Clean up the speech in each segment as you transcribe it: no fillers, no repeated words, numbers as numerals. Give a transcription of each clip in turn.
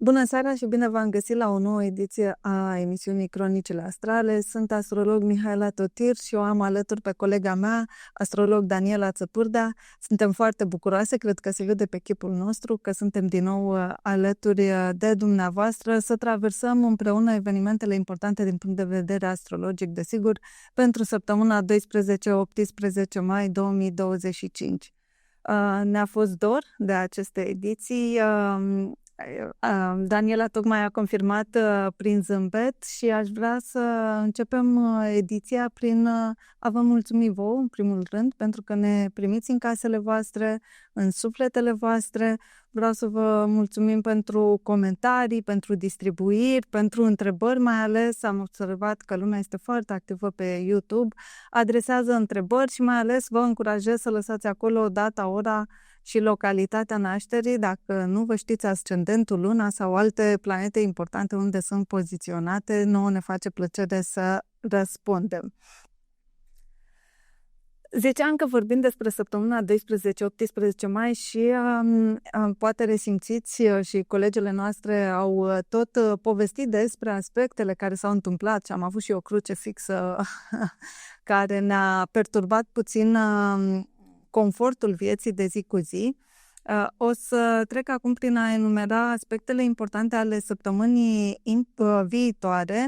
Bună seara și bine v-am găsit la o nouă ediție a emisiunii Cronicile Astrale. Sunt astrolog Mihaela Totir și o am alături pe colega mea, astrolog Daniela Țăpârdea. Suntem foarte bucuroase, cred că se vede pe chipul nostru, că suntem din nou alături de dumneavoastră să traversăm împreună evenimentele importante din punct de vedere astrologic, desigur, pentru săptămâna 12-18 mai 2025. Ne-a fost dor de aceste ediții. Daniela tocmai a confirmat prin zâmbet și aș vrea să începem ediția prin a vă mulțumi vouă, în primul rând, pentru că ne primiți în casele voastre, în sufletele voastre. Vreau să vă mulțumim pentru comentarii, pentru distribuiri, pentru întrebări, mai ales am observat că lumea este foarte activă pe YouTube, adresează întrebări și mai ales vă încurajez să lăsați acolo data, ora și localitatea nașterii, dacă nu vă știți ascendentul, luna sau alte planete importante unde sunt poziționate, nouă ne face plăcere să răspundem. Ziceam că vorbim despre săptămâna 12-18 mai și poate resimțiți și colegele noastre au tot povestit despre aspectele care s-au întâmplat și am avut și o cruce fixă care ne-a perturbat puțin confortul vieții de zi cu zi. O să trec acum prin a enumera aspectele importante ale săptămânii viitoare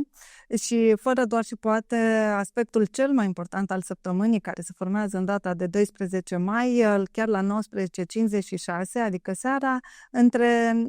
și fără doar și poate aspectul cel mai important al săptămânii care se formează în data de 12 mai, chiar la 19:56, adică seara,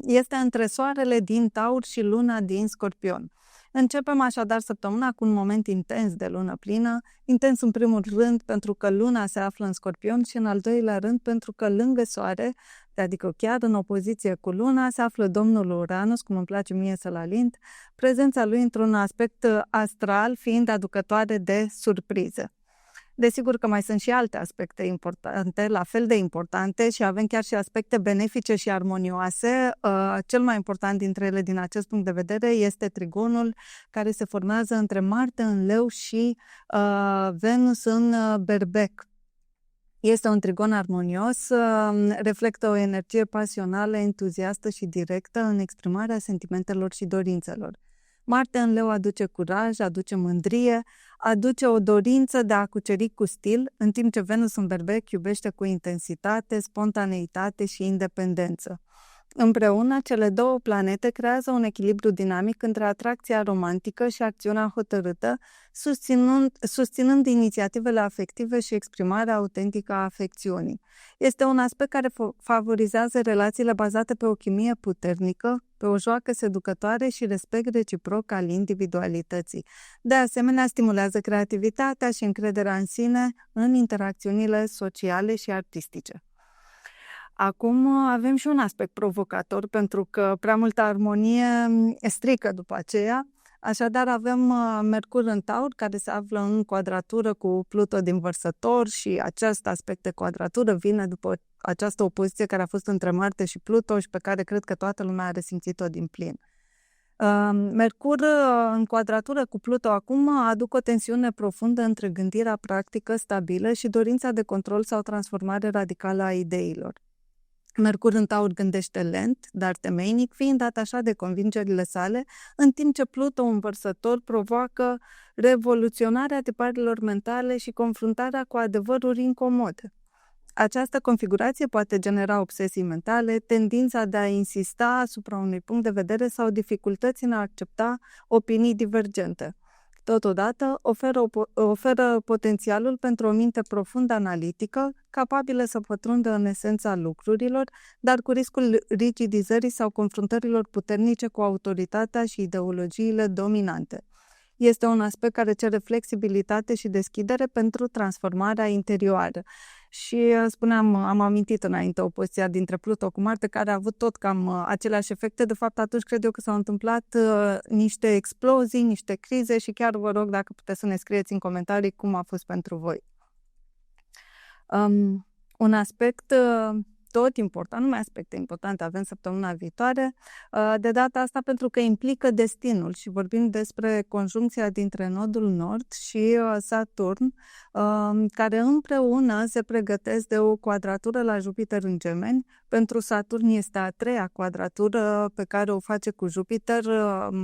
este între soarele din Taur și luna din Scorpion. Începem așadar săptămâna cu un moment intens de lună plină, intens în primul rând pentru că luna se află în Scorpion și în al doilea rând pentru că lângă soare, adică chiar în opoziție cu luna, se află domnul Uranus, cum îmi place mie să-l alint, prezența lui într-un aspect astral fiind aducătoare de surprize. Desigur că mai sunt și alte aspecte importante, la fel de importante și avem chiar și aspecte benefice și armonioase. Cel mai important dintre ele din acest punct de vedere este trigonul care se formează între Marte în Leu și Venus în Berbec. Este un trigon armonios, reflectă o energie pasională, entuziastă și directă în exprimarea sentimentelor și dorințelor. Marte în Leu aduce curaj, aduce mândrie, aduce o dorință de a cuceri cu stil, în timp ce Venus în Berbec iubește cu intensitate, spontaneitate și independență. Împreună, cele două planete creează un echilibru dinamic între atracția romantică și acțiunea hotărâtă, susținând inițiativele afective și exprimarea autentică a afecțiunii. Este un aspect care favorizează relațiile bazate pe o chimie puternică, pe o joacă seducătoare și respect reciproc al individualității. De asemenea, stimulează creativitatea și încrederea în sine în interacțiunile sociale și artistice. Acum avem și un aspect provocator, pentru că prea multă armonie strică după aceea. Așadar avem Mercur în Taur, care se află în quadratură cu Pluto din Vărsător și acest aspect de quadratură vine după această opoziție care a fost între Marte și Pluto și pe care cred că toată lumea a resimțit-o din plin. Mercur în quadratură cu Pluto acum aduc o tensiune profundă între gândirea practică stabilă și dorința de control sau transformare radicală a ideilor. Mercur în Taur gândește lent, dar temeinic, fiind atașat de convingerile sale, în timp ce Pluto în Vărsător provoacă revoluționarea tiparelor mentale și confruntarea cu adevăruri incomode. Această configurație poate genera obsesii mentale, tendința de a insista asupra unui punct de vedere sau dificultăți în a accepta opinii divergente. Totodată, oferă potențialul pentru o minte profund analitică, capabilă să pătrundă în esența lucrurilor, dar cu riscul rigidizării sau confruntărilor puternice cu autoritatea și ideologiile dominante. Este un aspect care cere flexibilitate și deschidere pentru transformarea interioară. Și spuneam, am amintit înainte opoziția dintre Pluto cu Marte, care a avut tot cam aceleași efecte. De fapt, atunci cred eu că s-au întâmplat niște explozii, niște crize și chiar vă rog dacă puteți să ne scrieți în comentarii cum a fost pentru voi. Un aspect tot important, numai aspecte importante avem săptămâna viitoare, de data asta pentru că implică destinul și vorbim despre conjuncția dintre nodul nord și Saturn, care împreună se pregătesc de o quadratură la Jupiter în Gemeni. Pentru Saturn este a treia quadratură pe care o face cu Jupiter.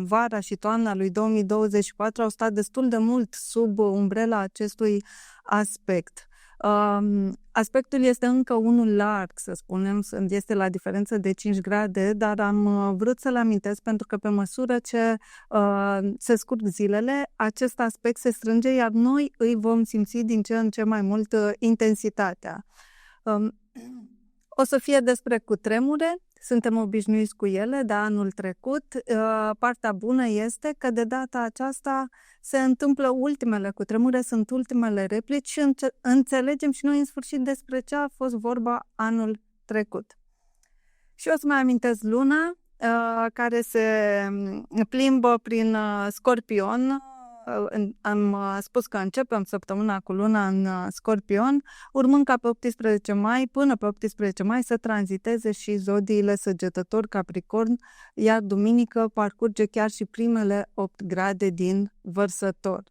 Vara și toamna lui 2024 au stat destul de mult sub umbrela acestui aspect. Aspectul este încă unul larg, să spunem, este la diferență de 5 grade, dar am vrut să-l amintesc pentru că pe măsură ce se scurg zilele, acest aspect se strânge, iar noi îi vom simți din ce în ce mai mult intensitatea. O să fie despre cutremure, suntem obișnuiți cu ele de anul trecut. Partea bună este că de data aceasta se întâmplă ultimele cutremure, sunt ultimele replici și înțelegem și noi în sfârșit despre ce a fost vorba anul trecut. Și o să mai amintesc luna, care se plimbă prin Scorpion. Am spus că începem săptămâna cu luna în Scorpion, urmând ca pe 18 mai, până pe 18 mai să tranziteze și zodiile Săgetător, Capricorn, iar duminică parcurge chiar și primele 8 grade din Vărsător.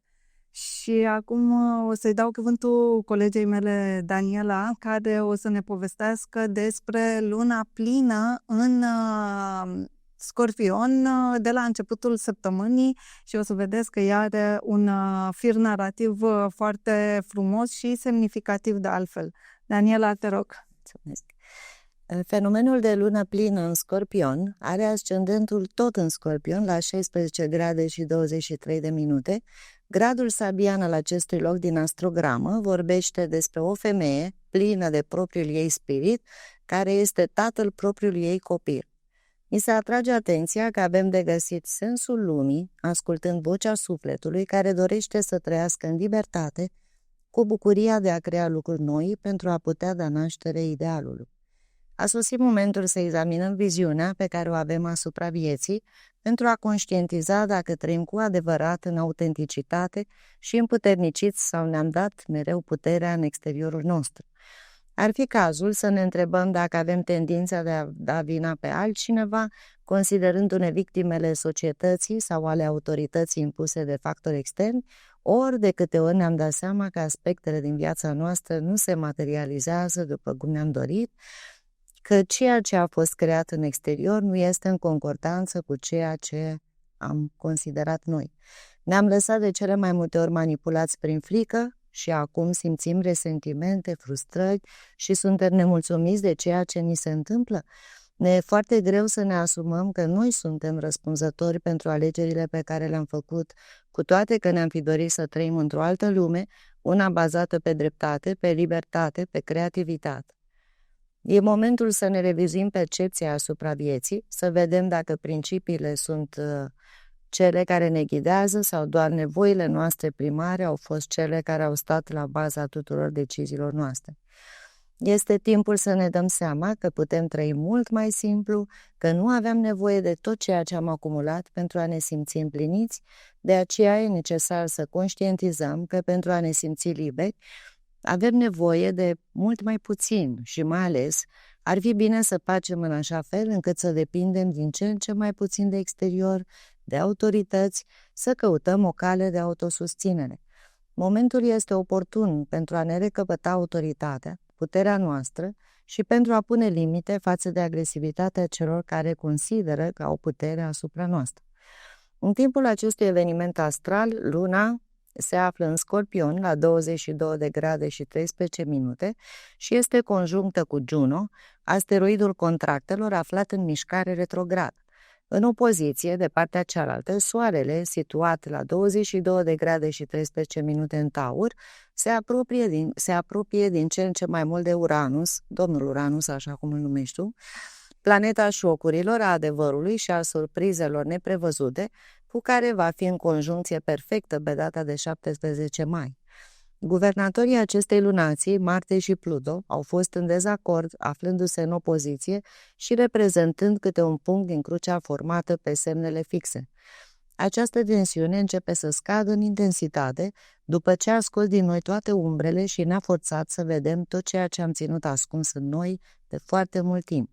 Și acum o să-i dau cuvântul colegei mele, Daniela, care o să ne povestească despre luna plină în Scorpion de la începutul săptămânii și o să vedeți că ea are un fir narrativ foarte frumos și semnificativ de altfel. Daniela, te rog. Mulțumesc. Fenomenul de lună plină în Scorpion are ascendentul tot în Scorpion la 16 grade și 23 de minute. Gradul sabian al acestui loc din astrogramă vorbește despre o femeie plină de propriul ei spirit, care este tatăl propriului ei copil. Mi se atrage atenția că avem de găsit sensul lumii, ascultând vocea sufletului care dorește să trăiască în libertate, cu bucuria de a crea lucruri noi pentru a putea da naștere idealului. A sosit momentul să examinăm viziunea pe care o avem asupra vieții pentru a conștientiza dacă trăim cu adevărat în autenticitate și împuterniciți sau ne-am dat mereu puterea în exteriorul nostru. Ar fi cazul să ne întrebăm dacă avem tendința de a da vina pe altcineva, considerându-ne victimele societății sau ale autorității impuse de factori externi, ori de câte ori ne-am dat seama că aspectele din viața noastră nu se materializează după cum ne-am dorit, că ceea ce a fost creat în exterior nu este în concordanță cu ceea ce am considerat noi. Ne-am lăsat de cele mai multe ori manipulați prin frică, și acum simțim resentimente, frustrări și suntem nemulțumiți de ceea ce ni se întâmplă. Ne e foarte greu să ne asumăm că noi suntem răspunzători pentru alegerile pe care le-am făcut, cu toate că ne-am fi dorit să trăim într-o altă lume, una bazată pe dreptate, pe libertate, pe creativitate. E momentul să ne revizuim percepția asupra vieții, să vedem dacă principiile sunt cele care ne ghidează sau doar nevoile noastre primare au fost cele care au stat la baza tuturor deciziilor noastre. Este timpul să ne dăm seama că putem trăi mult mai simplu, că nu aveam nevoie de tot ceea ce am acumulat pentru a ne simți împliniți, de aceea e necesar să conștientizăm că pentru a ne simți liberi, avem nevoie de mult mai puțin și mai ales ar fi bine să facem în așa fel încât să depindem din ce în ce mai puțin de exterior, de autorități, să căutăm o cale de autosusținere. Momentul este oportun pentru a ne recăpăta autoritatea, puterea noastră și pentru a pune limite față de agresivitatea celor care consideră că au putere asupra noastră. În timpul acestui eveniment astral, luna se află în Scorpion la 22 de grade și 13 minute și este conjunctă cu Juno, asteroidul contractelor aflat în mișcare retrograd. În opoziție, de partea cealaltă, Soarele, situat la 22 de grade și 13 minute în Taur, se apropie din ce în ce mai mult de Uranus, domnul Uranus, așa cum îl numești tu, planeta șocurilor, a adevărului și a surprizelor neprevăzute, cu care va fi în conjuncție perfectă pe data de 17 mai. Guvernatorii acestei lunații, Marte și Pluto, au fost în dezacord, aflându-se în opoziție și reprezentând câte un punct din crucea formată pe semnele fixe. Această tensiune începe să scadă în intensitate după ce a scos din noi toate umbrele și ne-a forțat să vedem tot ceea ce am ținut ascuns în noi de foarte mult timp.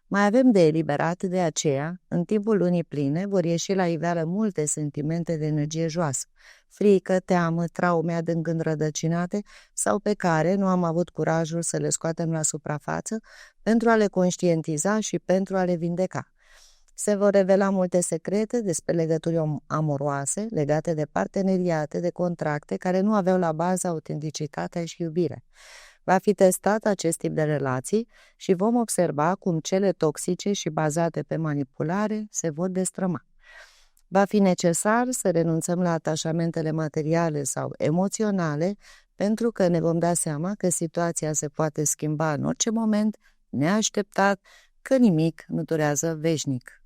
Mai avem de eliberat, de aceea, în timpul lunii pline vor ieși la iveală multe sentimente de energie joasă, frică, teamă, traume adânc înrădăcinate sau pe care nu am avut curajul să le scoatem la suprafață pentru a le conștientiza și pentru a le vindeca. Se vor revela multe secrete despre legături amoroase legate de parteneriate, de contracte care nu aveau la bază autenticitatea și iubirea. Va fi testat acest tip de relații și vom observa cum cele toxice și bazate pe manipulare se vor destrăma. Va fi necesar să renunțăm la atașamentele materiale sau emoționale pentru că ne vom da seama că situația se poate schimba în orice moment, neașteptat, că nimic nu durează veșnic.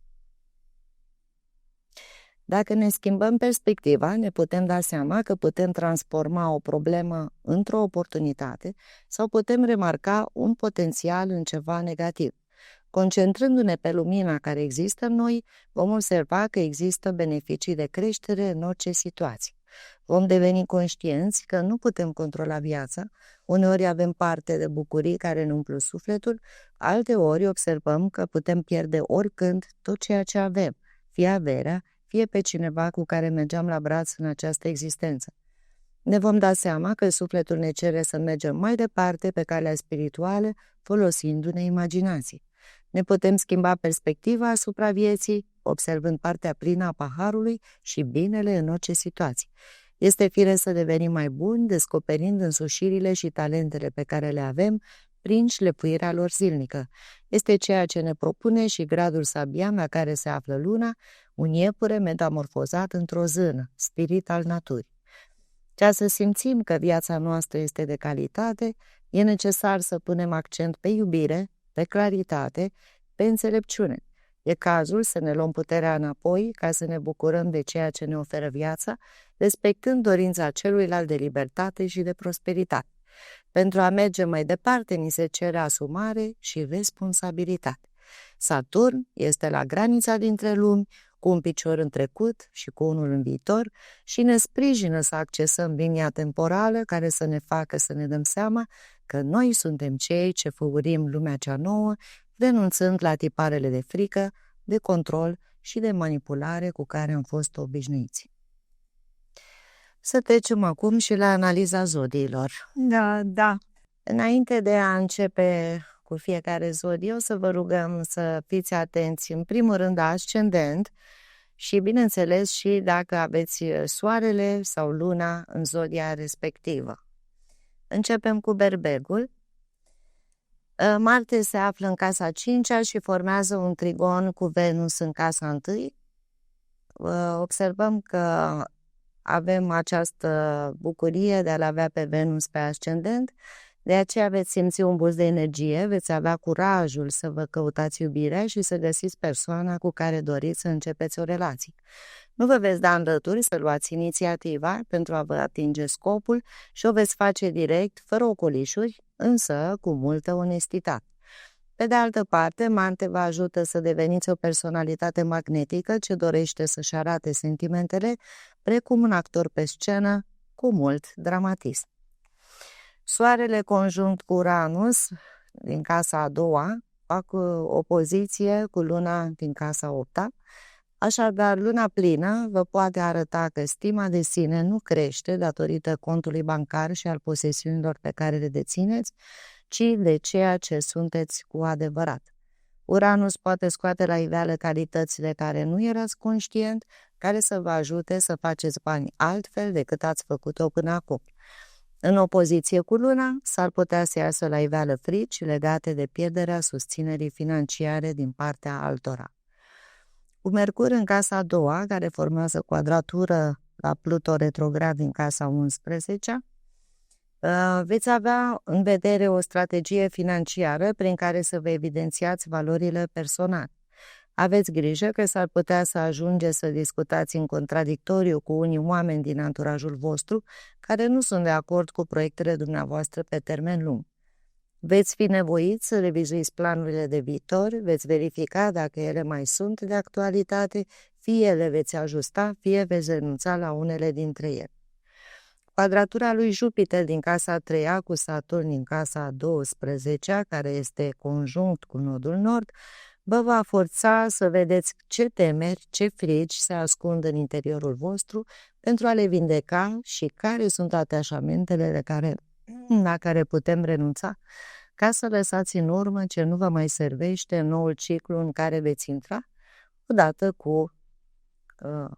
Dacă ne schimbăm perspectiva, ne putem da seama că putem transforma o problemă într-o oportunitate sau putem remarca un potențial în ceva negativ. Concentrându-ne pe lumina care există în noi, vom observa că există beneficii de creștere în orice situație. Vom deveni conștienți că nu putem controla viața, uneori avem parte de bucurii care ne umplu sufletul, alteori observăm că putem pierde oricând tot ceea ce avem, fie averea, fie pe cineva cu care mergeam la braț în această existență. Ne vom da seama că sufletul ne cere să mergem mai departe pe calea spirituală, folosindu-ne imaginații. Ne putem schimba perspectiva asupra vieții, observând partea plină a paharului și binele în orice situație. Este firesc să devenim mai buni, descoperind însușirile și talentele pe care le avem prin șlefuirea lor zilnică. Este ceea ce ne propune și gradul sabian la care se află luna, un iepure metamorfozat într-o zână, spirit al naturii. Ca să simțim că viața noastră este de calitate, e necesar să punem accent pe iubire, pe claritate, pe înțelepciune. E cazul să ne luăm puterea înapoi ca să ne bucurăm de ceea ce ne oferă viața, respectând dorința celuilalt de libertate și de prosperitate. Pentru a merge mai departe, ni se cere asumare și responsabilitate. Saturn este la granița dintre lumi, cu un picior în trecut și cu unul în viitor și ne sprijină să accesăm linia temporală care să ne facă să ne dăm seama că noi suntem cei ce făurim lumea cea nouă, renunțând la tiparele de frică, de control și de manipulare cu care am fost obișnuiți. Să trecem acum și la analiza zodiilor. Da. Înainte de a începe cu fiecare zodie, o să vă rugăm să fiți atenți, în primul rând, la ascendent și, bineînțeles, și dacă aveți soarele sau luna în zodia respectivă. Începem cu Berbegul. Marte se află în casa 5-a și formează un trigon cu Venus în casa 1. Observăm că avem această bucurie de a-l avea pe Venus pe ascendent, de aceea veți simți un boost de energie, veți avea curajul să vă căutați iubirea și să găsiți persoana cu care doriți să începeți o relație. Nu vă veți da înlături să luați inițiativa pentru a vă atinge scopul și o veți face direct, fără ocolișuri, însă cu multă onestitate. Pe de altă parte, Marte vă ajută să deveniți o personalitate magnetică ce dorește să-și arate sentimentele, precum un actor pe scenă, cu mult dramatism. Soarele conjunct cu Uranus din casa a 2-a fac opoziție cu luna din casa a 8-a, așadar luna plină vă poate arăta că stima de sine nu crește datorită contului bancar și al posesiunilor pe care le dețineți, ci de ceea ce sunteți cu adevărat. Uranus poate scoate la iveală calitățile care nu erați conștient, care să vă ajute să faceți bani altfel decât ați făcut-o până acum. În opoziție cu luna, s-ar putea să iasă la iveală frici legate de pierderea susținerii financiare din partea altora. Cu Mercur în casa a 2-a, care formează quadratură la Pluto retrograd din casa 11-a, veți avea în vedere o strategie financiară prin care să vă evidențiați valorile personale. Aveți grijă că s-ar putea să ajungeți să discutați în contradictoriu cu unii oameni din anturajul vostru care nu sunt de acord cu proiectele dumneavoastră pe termen lung. Veți fi nevoiți să revizuiți planurile de viitor, veți verifica dacă ele mai sunt de actualitate, fie le veți ajusta, fie veți renunța la unele dintre ele. Quadratura lui Jupiter din casa a 3-a cu Saturn din casa a 12-a, care este conjunct cu nodul nord, vă va forța să vedeți ce temeri, ce frici se ascund în interiorul vostru pentru a le vindeca și care sunt atașamentele la care putem renunța ca să lăsați în urmă ce nu vă mai servește în noul ciclu în care veți intra odată cu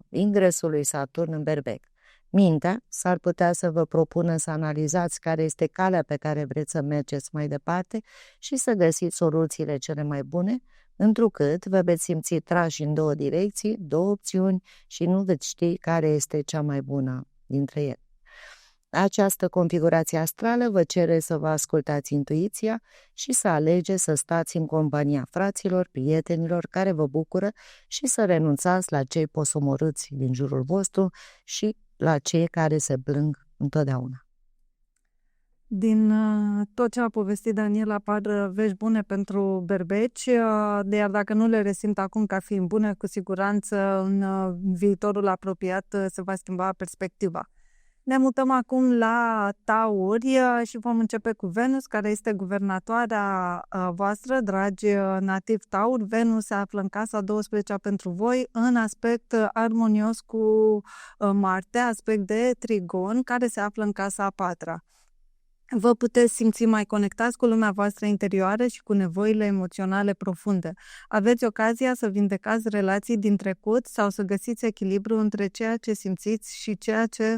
ingresul lui Saturn în Berbec. Mintea s-ar putea să vă propună să analizați care este calea pe care vreți să mergeți mai departe și să găsiți soluțiile cele mai bune, întrucât vă veți simți trași în două direcții, două opțiuni și nu veți ști care este cea mai bună dintre ele. Această configurație astrală vă cere să vă ascultați intuiția și să alegeți să stați în compania fraților, prietenilor care vă bucură și să renunțați la cei posomorâți din jurul vostru și la cei care se plâng întotdeauna. Din tot ce a povestit Daniela, apar vești bune pentru berbeci, iar dacă nu le resimt acum ca fiind bune, cu siguranță în viitorul apropiat se va schimba perspectiva. Ne mutăm acum la Tauri și vom începe cu Venus, care este guvernatoarea voastră, dragi nativi Tauri. Venus se află în casa 12-a pentru voi, în aspect armonios cu Marte, aspect de trigon, care se află în casa a 4-a. Vă puteți simți mai conectați cu lumea voastră interioară și cu nevoile emoționale profunde. Aveți ocazia să vindecați relații din trecut sau să găsiți echilibru între ceea ce simțiți și ceea ce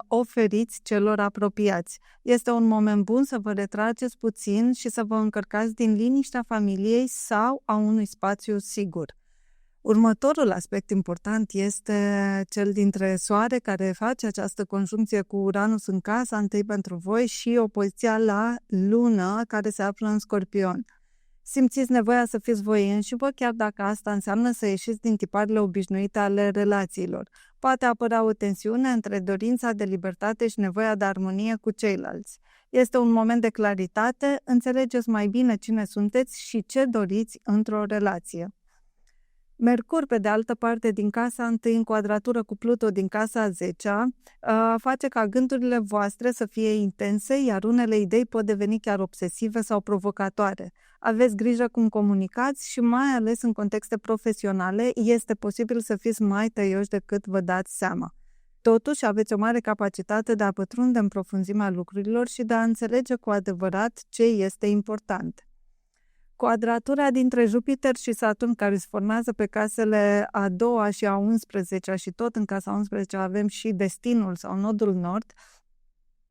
oferiți celor apropiați. Este un moment bun să vă retrageți puțin și să vă încărcați din liniștea familiei sau a unui spațiu sigur. Următorul aspect important este cel dintre Soare, care face această conjuncție cu Uranus în casa întâi pentru voi și opoziția la Lună, care se află în Scorpion. Simțiți nevoia să fiți voi înșivă, chiar dacă asta înseamnă să ieșiți din tiparele obișnuite ale relațiilor. Poate apărea o tensiune între dorința de libertate și nevoia de armonie cu ceilalți. Este un moment de claritate, înțelegeți mai bine cine sunteți și ce doriți într-o relație. Mercur, pe de altă parte, din casa întâi, în quadratură cu Pluto din casa a 10-a, face ca gândurile voastre să fie intense, iar unele idei pot deveni chiar obsesive sau provocatoare. Aveți grijă cum comunicați și mai ales în contexte profesionale este posibil să fiți mai tăioși decât vă dați seama. Totuși, aveți o mare capacitate de a pătrunde în profunzimea lucrurilor și de a înțelege cu adevărat ce este important. Quadratura dintre Jupiter și Saturn, care se formează pe casele a 2-a și a 11-a și tot în casa 11 avem și destinul sau nodul nord,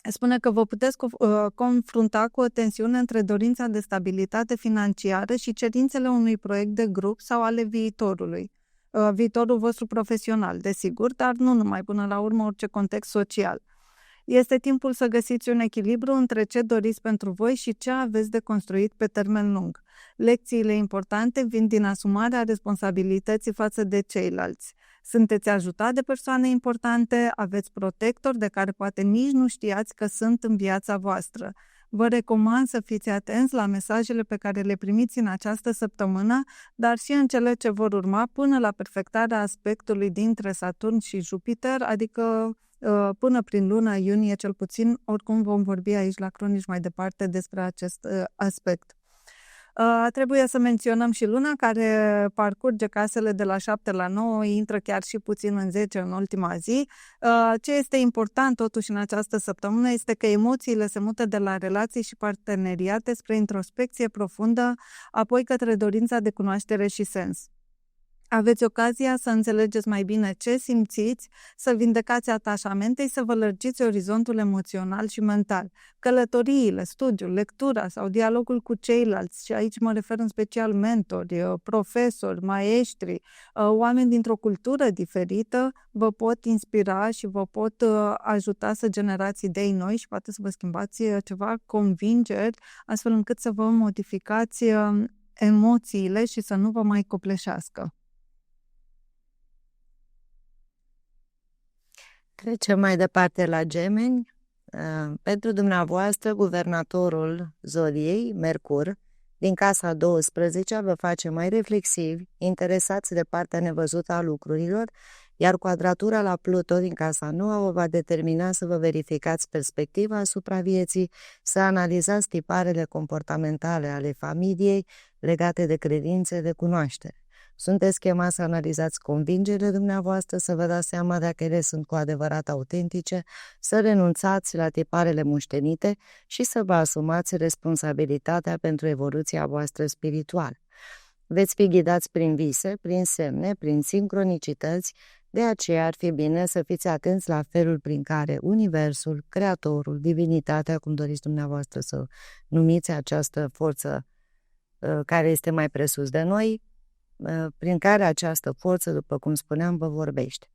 spune că vă puteți confrunta cu o tensiune între dorința de stabilitate financiară și cerințele unui proiect de grup sau ale viitorului. Viitorul vostru profesional, desigur, dar nu numai, până la urmă orice context social. Este timpul să găsiți un echilibru între ce doriți pentru voi și ce aveți de construit pe termen lung. Lecțiile importante vin din asumarea responsabilității față de ceilalți. Sunteți ajutat de persoane importante, aveți protectori de care poate nici nu știați că sunt în viața voastră. Vă recomand să fiți atenți la mesajele pe care le primiți în această săptămână, dar și în cele ce vor urma până la perfectarea aspectului dintre Saturn și Jupiter, adică până prin luna iunie cel puțin. Oricum vom vorbi aici la Cronici mai departe despre acest aspect. Trebuie să menționăm și luna, care parcurge casele de la 7 la 9, intră chiar și puțin în 10 în ultima zi. Ce este important totuși în această săptămână este că emoțiile se mută de la relații și parteneriate spre introspecție profundă, apoi către dorința de cunoaștere și sens. Aveți ocazia să înțelegeți mai bine ce simțiți, să vindecați atașamente și să vă lărgiți orizontul emoțional și mental. Călătoriile, studiul, lectura sau dialogul cu ceilalți, și aici mă refer în special mentori, profesori, maestri, oameni dintr-o cultură diferită, vă pot inspira și vă pot ajuta să generați idei noi și poate să vă schimbați ceva convingeri, astfel încât să vă modificați emoțiile și să nu vă mai copleșească. Trecem mai departe la Gemeni. Pentru dumneavoastră, guvernatorul zodiei, Mercur, din casa 12 vă face mai reflexivi, interesați de partea nevăzută a lucrurilor, iar quadratura la Pluto din casa 9 vă va determina să vă verificați perspectiva asupra vieții, să analizați tiparele comportamentale ale familiei legate de credințe, de cunoaștere. Sunteți chemați să analizați convingerile dumneavoastră, să vă dați seama dacă ele sunt cu adevărat autentice, să renunțați la tiparele moștenite și să vă asumați responsabilitatea pentru evoluția voastră spirituală. Veți fi ghidați prin vise, prin semne, prin sincronicități, de aceea ar fi bine să fiți atenți la felul prin care Universul, Creatorul, Divinitatea, cum doriți dumneavoastră să numiți această forță care este mai presus de noi, prin care această forță, după cum spuneam, vă vorbește.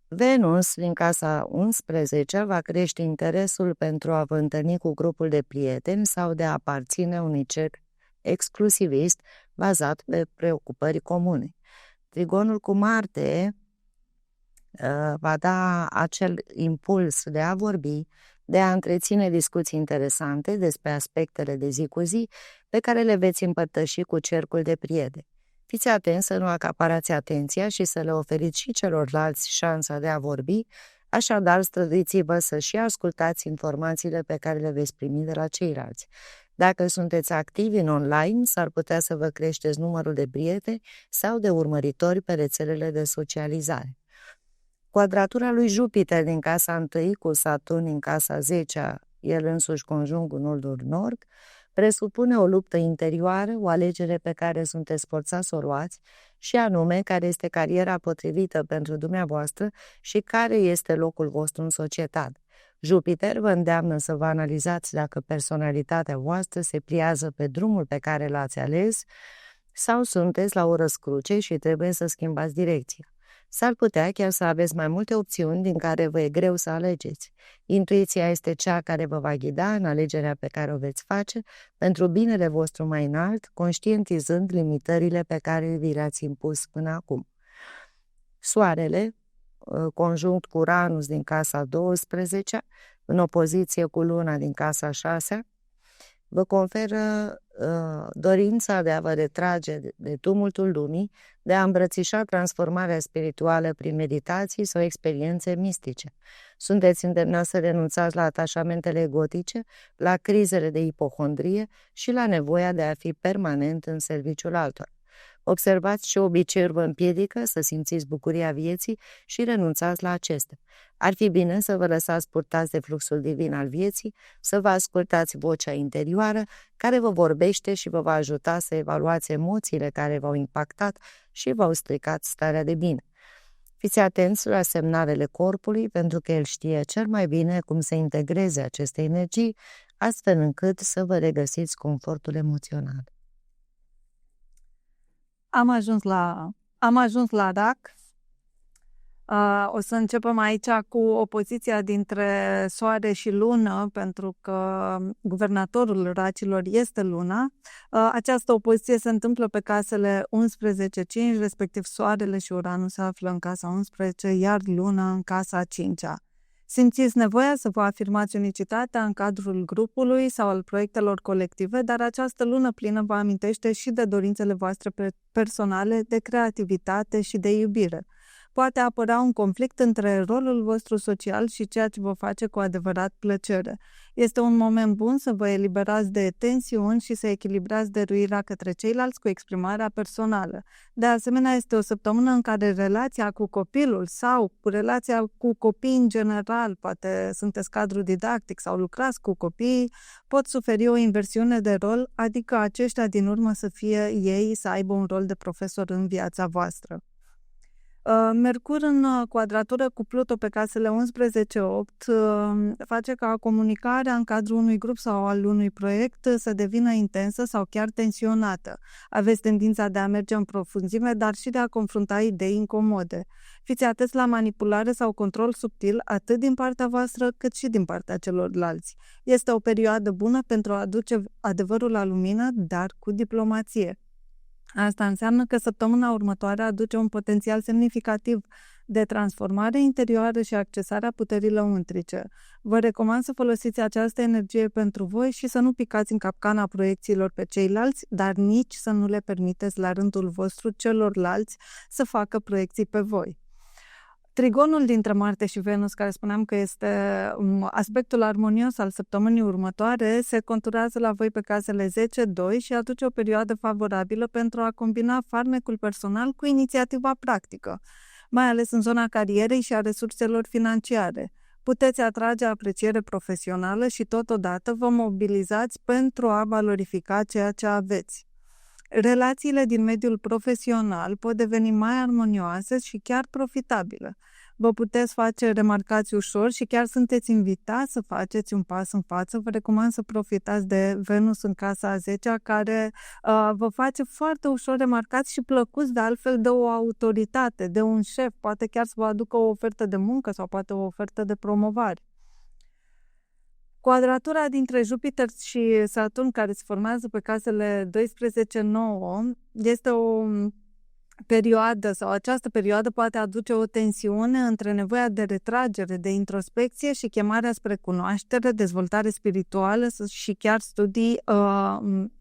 Venus, din casa 11, va crește interesul pentru a vă întâlni cu grupul de prieteni sau de a aparține unui cerc exclusivist bazat pe preocupări comune. Trigonul cu Marte va da acel impuls de a vorbi, de a întreține discuții interesante despre aspectele de zi cu zi pe care le veți împărtăși cu cercul de prieteni. Fiți atenți să nu acaparați atenția și să le oferiți și celorlalți șansa de a vorbi, așadar străduiți-vă să și ascultați informațiile pe care le veți primi de la ceilalți. Dacă sunteți activi în online, s-ar putea să vă creșteți numărul de prieteni sau de urmăritori pe rețelele de socializare. Quadratura lui Jupiter din casa 1 cu Saturn în casa 10, el însuși conjunct cu nodul nord, presupune o luptă interioară, o alegere pe care sunteți forțați să o luați, și anume care este cariera potrivită pentru dumneavoastră și care este locul vostru în societate. Jupiter vă îndeamnă să vă analizați dacă personalitatea voastră se pliază pe drumul pe care l-ați ales sau sunteți la o răscruce și trebuie să schimbați direcția. S-ar putea chiar să aveți mai multe opțiuni din care vă e greu să alegeți. Intuiția este cea care vă va ghida în alegerea pe care o veți face pentru binele vostru mai înalt, conștientizând limitările pe care vi le-ați impus până acum. Soarele, conjunct cu Uranus din casa 12, în opoziție cu Luna din casa 6, vă conferă dorința de a vă retrage de tumultul lumii, de a îmbrățișa transformarea spirituală prin meditații sau experiențe mistice. Sunteți îndemnați să renunțați la atașamentele egotice, la crizele de ipohondrie și la nevoia de a fi permanent în serviciul altora. Observați ce obiceiuri vă împiedică să simțiți bucuria vieții și renunțați la acestea. Ar fi bine să vă lăsați purtați de fluxul divin al vieții, să vă ascultați vocea interioară care vă vorbește și vă va ajuta să evaluați emoțiile care v-au impactat și v-au stricat starea de bine. Fiți atenți la semnalele corpului, pentru că el știe cel mai bine cum să integreze aceste energii, astfel încât să vă regăsiți confortul emoțional. Am ajuns la RAC. O să începem aici cu opoziția dintre Soare și Lună, pentru că guvernatorul racilor este Luna. Această opoziție se întâmplă pe casele 11-5, respectiv Soarele și Uranus se află în casa 11, iar Luna în casa 5-a. Simțiți nevoia să vă afirmați unicitatea în cadrul grupului sau al proiectelor colective, dar această lună plină vă amintește și de dorințele voastre personale, de creativitate și de iubire. Poate apărea un conflict între rolul vostru social și ceea ce vă face cu adevărat plăcere. Este un moment bun să vă eliberați de tensiuni și să echilibrați dăruirea către ceilalți cu exprimarea personală. De asemenea, este o săptămână în care relația cu copilul sau cu relația cu copiii în general, poate sunteți cadru didactic sau lucrați cu copiii, pot suferi o inversiune de rol, adică aceștia din urmă să fie ei să aibă un rol de profesor în viața voastră. Mercur în quadratură cu Pluto pe casele 11-8 face ca comunicarea în cadrul unui grup sau al unui proiect să devină intensă sau chiar tensionată. Aveți tendința de a merge în profunzime, dar și de a confrunta idei incomode. Fiți atenți la manipulare sau control subtil atât din partea voastră cât și din partea celorlalți. Este o perioadă bună pentru a aduce adevărul la lumină, dar cu diplomație. Asta înseamnă că săptămâna următoare aduce un potențial semnificativ de transformare interioară și accesarea puterii lăuntrice. Vă recomand să folosiți această energie pentru voi și să nu picați în capcana proiecțiilor pe ceilalți, dar nici să nu le permiteți la rândul vostru celorlalți să facă proiecții pe voi. Trigonul dintre Marte și Venus, care spuneam că este aspectul armonios al săptămânii următoare, se conturează la voi pe casele 10-2 și aduce o perioadă favorabilă pentru a combina farmecul personal cu inițiativa practică, mai ales în zona carierei și a resurselor financiare. Puteți atrage apreciere profesională și totodată vă mobilizați pentru a valorifica ceea ce aveți. Relațiile din mediul profesional pot deveni mai armonioase și chiar profitabile. Vă puteți face remarcați ușor și chiar sunteți invitați să faceți un pas în față. Vă recomand să profitați de Venus în casa a 10-a, care vă face foarte ușor remarcați și plăcuți de altfel de o autoritate, de un șef, poate chiar să vă aducă o ofertă de muncă sau poate o ofertă de promovare. Quadratura dintre Jupiter și Saturn, care se formează pe casele 12-9, este o perioadă sau această perioadă poate aduce o tensiune între nevoia de retragere, de introspecție și chemarea spre cunoaștere, dezvoltare spirituală și chiar studii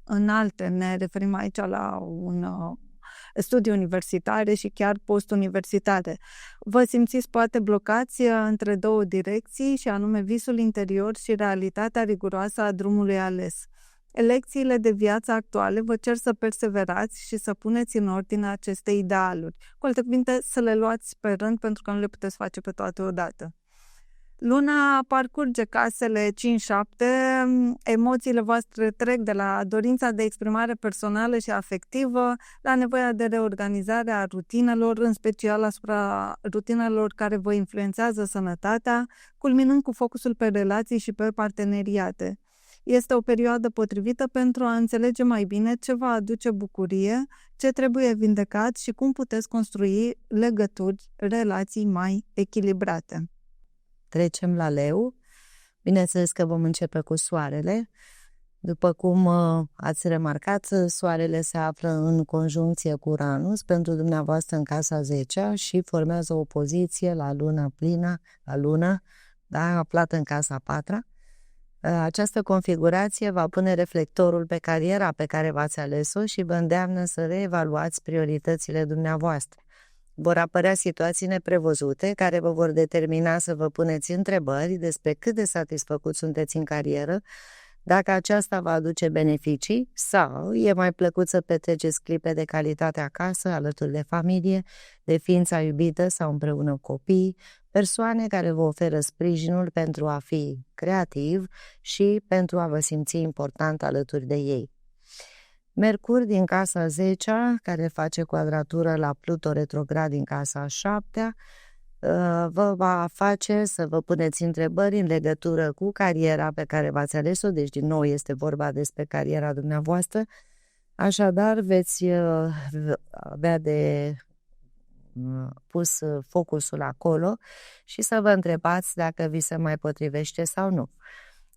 înalte. Ne referim aici la un studii universitare și chiar postuniversitare. Vă simțiți poate blocați între două direcții, și anume visul interior și realitatea riguroasă a drumului ales. Lecțiile de viață actuale vă cer să perseverați și să puneți în ordine aceste idealuri. Cu alte cuvinte, să le luați pe rând, pentru că nu le puteți face pe toate odată. Luna parcurge casele 5-7, emoțiile voastre trec de la dorința de exprimare personală și afectivă la nevoia de reorganizare a rutinelor, în special asupra rutinelor care vă influențează sănătatea, culminând cu focusul pe relații și pe parteneriate. Este o perioadă potrivită pentru a înțelege mai bine ce vă aduce bucurie, ce trebuie vindecat și cum puteți construi legături, relații mai echilibrate. Trecem la Leu. Bineînțeles că vom începe cu Soarele. După cum ați remarcat, Soarele se află în conjuncție cu Uranus pentru dumneavoastră în casa 10-a și formează o poziție la luna plină, aflată în casa 4-a. Această configurație va pune reflectorul pe cariera pe care v-ați ales-o și vă îndeamnă să reevaluați prioritățile dumneavoastră. Vor apărea situații neprevăzute care vă vor determina să vă puneți întrebări despre cât de satisfăcuți sunteți în carieră, dacă aceasta va aduce beneficii sau e mai plăcut să petreceți clipe de calitate acasă, alături de familie, de ființa iubită sau împreună cu copiii, persoane care vă oferă sprijinul pentru a fi creativ și pentru a vă simți important alături de ei. Mercur din casa 10-a, care face quadratură la Pluto retrograd din casa 7-a, vă va face să vă puneți întrebări în legătură cu cariera pe care v-ați ales-o, deci din nou este vorba despre cariera dumneavoastră, așadar veți avea de pus focusul acolo și să vă întrebați dacă vi se mai potrivește sau nu.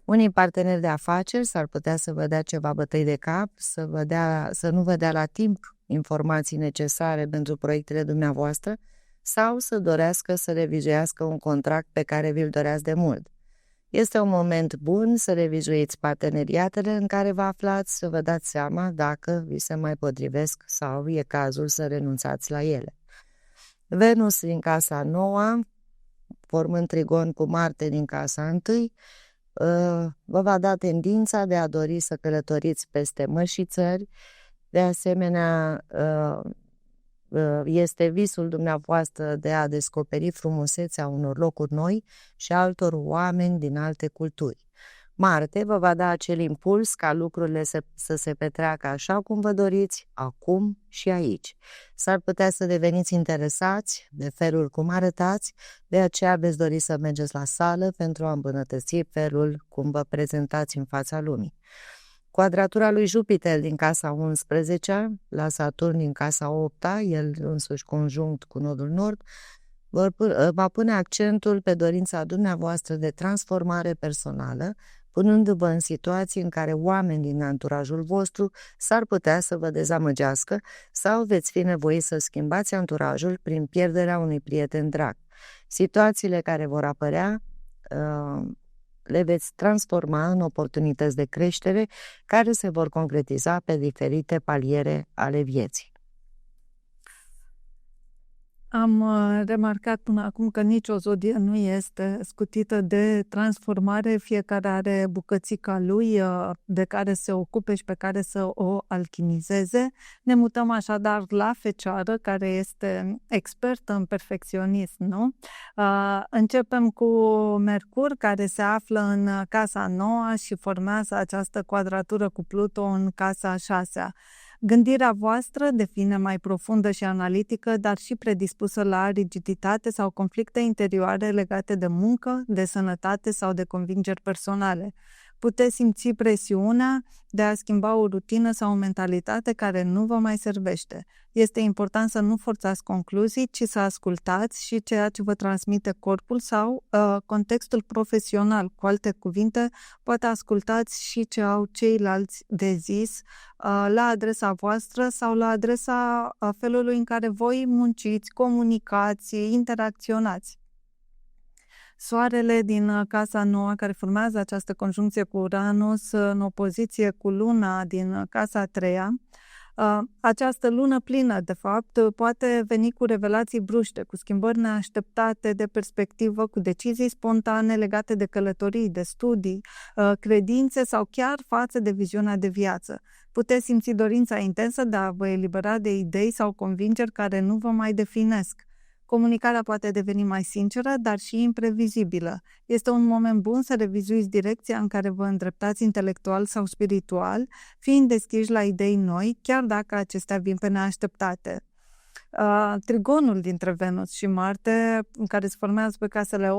Unii parteneri de afaceri s-ar putea să vă dea ceva bătăi de cap, să nu vă dea la timp informații necesare pentru proiectele dumneavoastră sau să dorească să revizuiască un contract pe care vi-l doreați de mult. Este un moment bun să revizuiți parteneriatele în care vă aflați, să vă dați seama dacă vi se mai potrivesc sau e cazul să renunțați la ele. Venus din casa 9, formând trigon cu Marte din casa 1, vă va da tendința de a dori să călătoriți peste mări și țări. De asemenea, este visul dumneavoastră de a descoperi frumusețea unor locuri noi și altor oameni din alte culturi. Marte vă va da acel impuls ca lucrurile să se petreacă așa cum vă doriți, acum și aici. S-ar putea să deveniți interesați de felul cum arătați, de aceea veți dori să mergeți la sală pentru a îmbunătăți felul cum vă prezentați în fața lumii. Quadratura lui Jupiter din casa 11, la Saturn din casa 8-a, el însuși conjunct cu nodul nord, va pune accentul pe dorința dumneavoastră de transformare personală, punându-vă în situații în care oameni din anturajul vostru s-ar putea să vă dezamăgească sau veți fi nevoiți să schimbați anturajul prin pierderea unui prieten drag. Situațiile care vor apărea le veți transforma în oportunități de creștere care se vor concretiza pe diferite paliere ale vieții. Am remarcat până acum că nicio zodie nu este scutită de transformare, fiecare are bucățica lui de care se ocupe și pe care să o alchimizeze. Ne mutăm așadar la Fecioară, care este expertă în perfecționism, nu? Începem cu Mercur, care se află în casa 9 și formează această quadratură cu Pluto în casa 6. Gândirea voastră devine mai profundă și analitică, dar și predispusă la rigiditate sau conflicte interioare legate de muncă, de sănătate sau de convingeri personale. Puteți simți presiunea de a schimba o rutină sau o mentalitate care nu vă mai servește. Este important să nu forțați concluzii, ci să ascultați și ceea ce vă transmite corpul sau contextul profesional. Cu alte cuvinte, poate ascultați și ce au ceilalți de zis la adresa voastră sau la adresa felului în care voi munciți, comunicați, interacționați. Soarele din casa 9, care formează această conjuncție cu Uranus în opoziție cu Luna din casa 3, această lună plină, de fapt, poate veni cu revelații bruște, cu schimbări neașteptate de perspectivă, cu decizii spontane legate de călătorii, de studii, credințe sau chiar față de viziunea de viață. Puteți simți dorința intensă de a vă elibera de idei sau convingeri care nu vă mai definesc. Comunicarea poate deveni mai sinceră, dar și imprevizibilă. Este un moment bun să revizuiți direcția în care vă îndreptați intelectual sau spiritual, fiind deschiși la idei noi, chiar dacă acestea vin pe neașteptate. Trigonul dintre Venus și Marte, care se formează pe casele 8-12,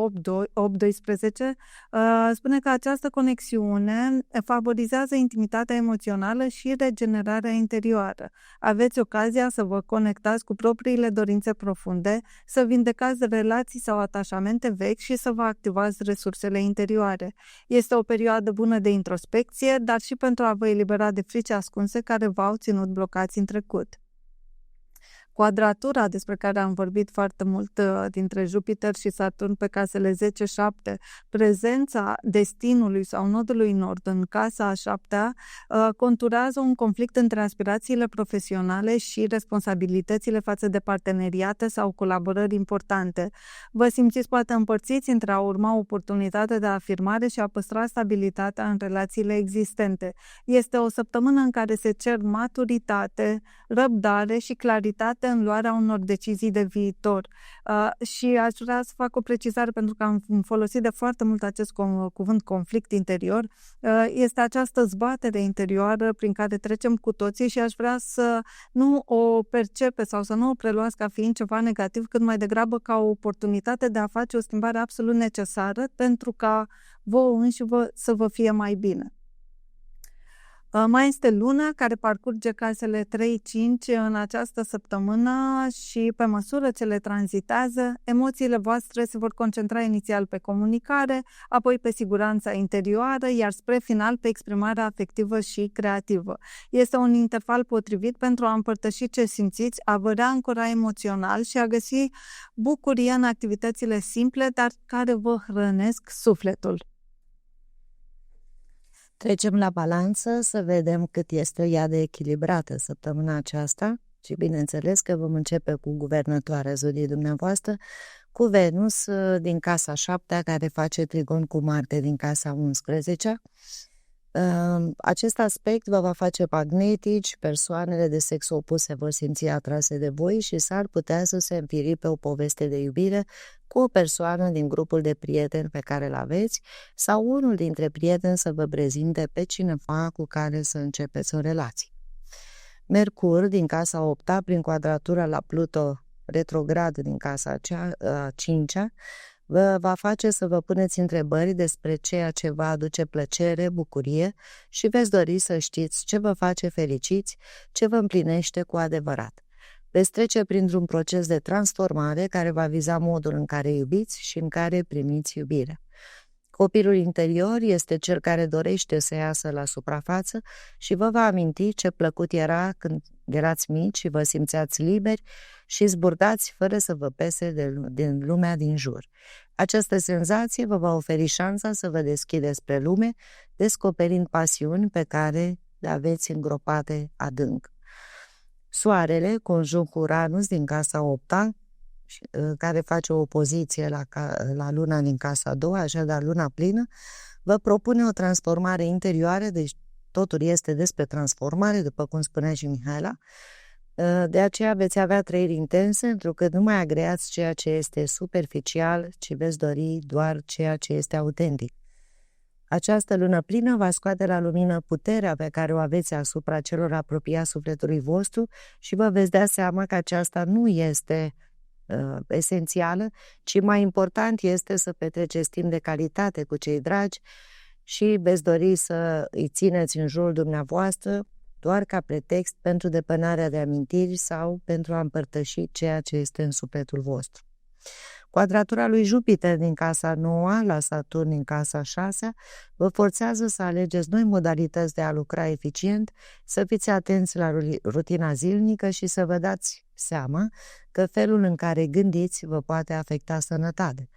spune că această conexiune favorizează intimitatea emoțională și regenerarea interioară. Aveți ocazia să vă conectați cu propriile dorințe profunde, să vindecați relații sau atașamente vechi și să vă activați resursele interioare. Este o perioadă bună de introspecție, dar și pentru a vă elibera de frici ascunse care v-au ținut blocați în trecut. Quadratura despre care am vorbit foarte mult dintre Jupiter și Saturn pe casele 10-7, prezența destinului sau nodului nord în casa a 7-a conturează un conflict între aspirațiile profesionale și responsabilitățile față de parteneriate sau colaborări importante. Vă simțiți poate împărțiți între a urma oportunitatea de afirmare și a păstra stabilitatea în relațiile existente. Este o săptămână în care se cer maturitate, răbdare și claritate în luarea unor decizii de viitor. Și aș vrea să fac o precizare pentru că am folosit de foarte mult acest cuvânt conflict interior. Este această zbatere interioară prin care trecem cu toții și aș vrea să nu o percepe sau să nu o preluați ca fiind ceva negativ, cât mai degrabă ca o oportunitate de a face o schimbare absolut necesară pentru ca vouă înșivă să vă fie mai bine. Mai este Luna, care parcurge casele 3-5 în această săptămână și pe măsură ce le tranzitează, emoțiile voastre se vor concentra inițial pe comunicare, apoi pe siguranța interioară, iar spre final pe exprimarea afectivă și creativă. Este un interval potrivit pentru a împărtăși ce simțiți, a vă reancora emoțional și a găsi bucurie în activitățile simple, dar care vă hrănesc sufletul. Trecem la balanță să vedem cât este ea de echilibrată săptămâna aceasta și bineînțeles că vom începe cu guvernătoarea zodiei dumneavoastră, cu Venus din casa 7 care face trigon cu Marte din casa 11. Acest aspect vă va face magnetici, persoanele de sex opus se vor simți atrase de voi și s-ar putea să se înfiri pe o poveste de iubire cu o persoană din grupul de prieteni pe care îl aveți sau unul dintre prieteni să vă prezinte pe cineva cu care să începeți o relație. Mercur din casa 8-a, prin quadratura la Pluto retrograd din casa 5-a, vă va face să vă puneți întrebări despre ceea ce vă aduce plăcere, bucurie și veți dori să știți ce vă face fericiți, ce vă împlinește cu adevărat. Veți trece printr-un proces de transformare care va viza modul în care iubiți și în care primiți iubire. Copilul interior este cel care dorește să iasă la suprafață și vă va aminti ce plăcut era când erați mici și vă simțeați liberi și zburdați fără să vă pese din lumea din jur. Această senzație vă va oferi șansa să vă deschideți spre lume, descoperind pasiuni pe care le aveți îngropate adânc. Soarele, conjunct cu Uranus din casa 8-a, care face o opoziție la luna din casa a doua, așadar luna plină, vă propune o transformare interioară, deci totul este despre transformare, după cum spunea și Mihaela. De aceea veți avea trăiri intense, întrucât nu mai agreați ceea ce este superficial, ci veți dori doar ceea ce este autentic. Această lună plină va scoate la lumină puterea pe care o aveți asupra celor apropiați sufletului vostru și vă veți da seama că aceasta nu este esențială, ci mai important este să petreceți timp de calitate cu cei dragi și veți dori să îi țineți în jurul dumneavoastră doar ca pretext pentru depănarea de amintiri sau pentru a împărtăși ceea ce este în sufletul vostru. Quadratura lui Jupiter din casa 9 la Saturn din casa 6 vă forțează să alegeți noi modalități de a lucra eficient, să fiți atenți la rutina zilnică și să vă dați seama că felul în care gândiți vă poate afecta sănătatea.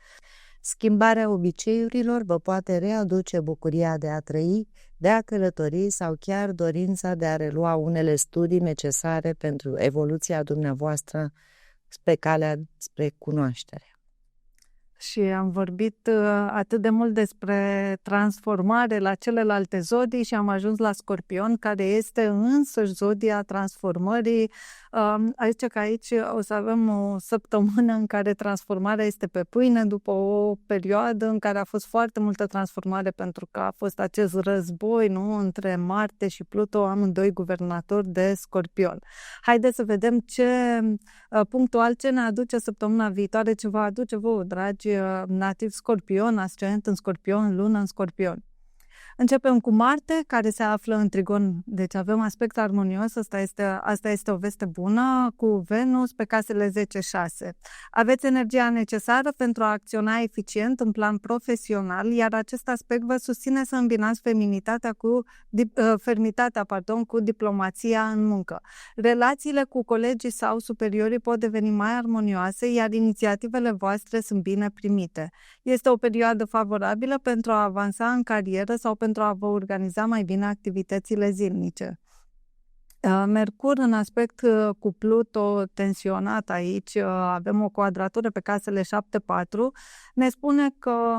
Schimbarea obiceiurilor vă poate readuce bucuria de a trăi, de a călători sau chiar dorința de a relua unele studii necesare pentru evoluția dumneavoastră pe calea spre cunoaștere. Și am vorbit atât de mult despre transformare la celelalte zodii și am ajuns la Scorpion, care este însăși zodia transformării. Aici că aici o să avem o săptămână în care transformarea este pe pâine, după o perioadă în care a fost foarte multă transformare, pentru că a fost acest război, nu, între Marte și Pluto, amândoi guvernatori de Scorpion. Haideți să vedem ce punctual ce ne aduce săptămâna viitoare, ce va aduce vouă, dragi nativ Scorpion, ascendent în Scorpion, lună în Scorpion. Începem cu Marte, care se află în trigon, deci avem aspect armonios, asta este o veste bună, cu Venus pe casele 10-6. Aveți energia necesară pentru a acționa eficient în plan profesional, iar acest aspect vă susține să îmbinați fermitatea cu diplomația în muncă. Relațiile cu colegii sau superiorii pot deveni mai armonioase, iar inițiativele voastre sunt bine primite. Este o perioadă favorabilă pentru a avansa în carieră sau pentru a vă organiza mai bine activitățile zilnice. Mercur în aspect cu Pluto tensionat aici, avem o quadratură pe casele 7-4, ne spune că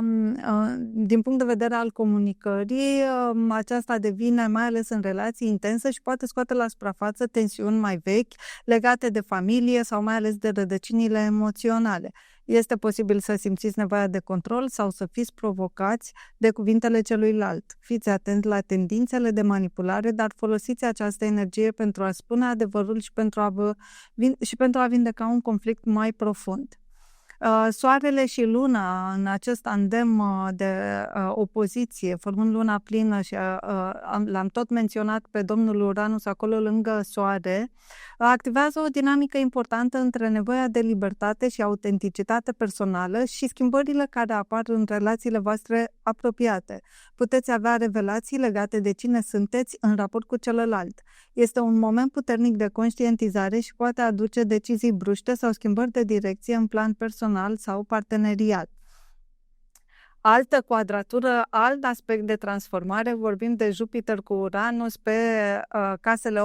din punct de vedere al comunicării, aceasta devine mai ales în relații intense și poate scoate la suprafață tensiuni mai vechi legate de familie sau mai ales de rădăcinile emoționale. Este posibil să simțiți nevoia de control sau să fiți provocați de cuvintele celuilalt. Fiți atenți la tendințele de manipulare, dar folosiți această energie pentru a spune adevărul și pentru a vindeca un conflict mai profund. Soarele și luna în acest tandem de opoziție, formând luna plină și l-am tot menționat pe domnul Uranus acolo lângă soare, activează o dinamică importantă între nevoia de libertate și autenticitate personală și schimbările care apar în relațiile voastre apropiate. Puteți avea revelații legate de cine sunteți în raport cu celălalt. Este un moment puternic de conștientizare și poate aduce decizii bruște sau schimbări de direcție în plan personal sau parteneriat. Altă quadratură, alt aspect de transformare, vorbim de Jupiter cu Uranus pe casele 8-5.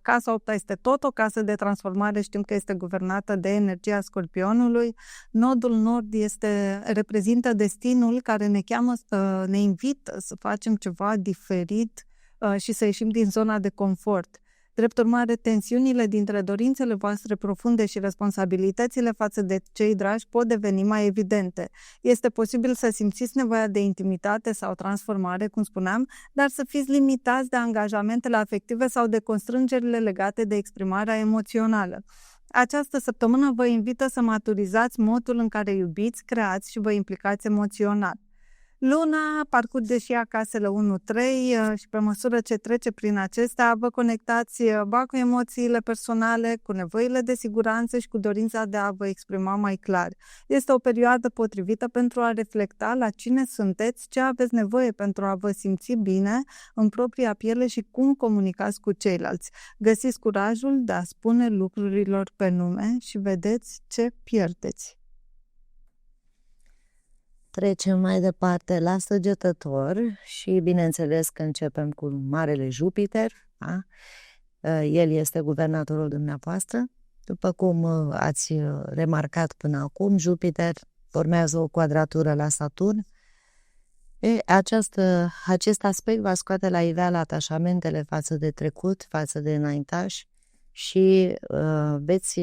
Casa 8 este tot o casă de transformare, știm că este guvernată de energia Scorpionului. Nodul nord reprezintă destinul care ne invită să facem ceva diferit și să ieșim din zona de confort. Drept urmare, tensiunile dintre dorințele voastre profunde și responsabilitățile față de cei dragi pot deveni mai evidente. Este posibil să simțiți nevoia de intimitate sau transformare, cum spuneam, dar să fiți limitați de angajamentele afective sau de constrângerile legate de exprimarea emoțională. Această săptămână vă invită să maturizați modul în care iubiți, creați și vă implicați emoțional. Luna parcurge și ea casele 1-3 și pe măsură ce trece prin acestea, vă conectați cu emoțiile personale, cu nevoile de siguranță și cu dorința de a vă exprima mai clar. Este o perioadă potrivită pentru a reflecta la cine sunteți, ce aveți nevoie pentru a vă simți bine în propria piele și cum comunicați cu ceilalți. Găsiți curajul de a spune lucrurilor pe nume și vedeți ce pierdeți. Trecem mai departe la Săgetător și bineînțeles că începem cu Marele Jupiter. Da? El este guvernatorul dumneavoastră. După cum ați remarcat până acum, Jupiter formează o quadratură la Saturn. Acest aspect va scoate la iveală atașamentele față de trecut, față de înaintași și veți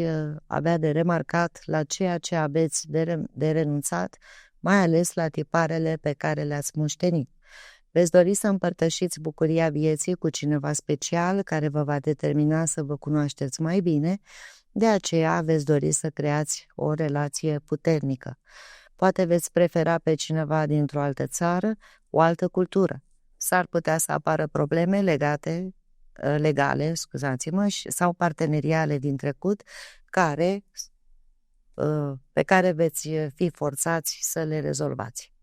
avea de remarcat la ceea ce aveți de renunțat, mai ales la tiparele pe care le-ați moștenit. Veți dori să împărtășiți bucuria vieții cu cineva special care vă va determina să vă cunoașteți mai bine, de aceea veți dori să creați o relație puternică. Poate veți prefera pe cineva dintr-o altă țară, o altă cultură. S-ar putea să apară probleme legale, sau parteneriale din trecut pe care veți fi forțați să le rezolvați.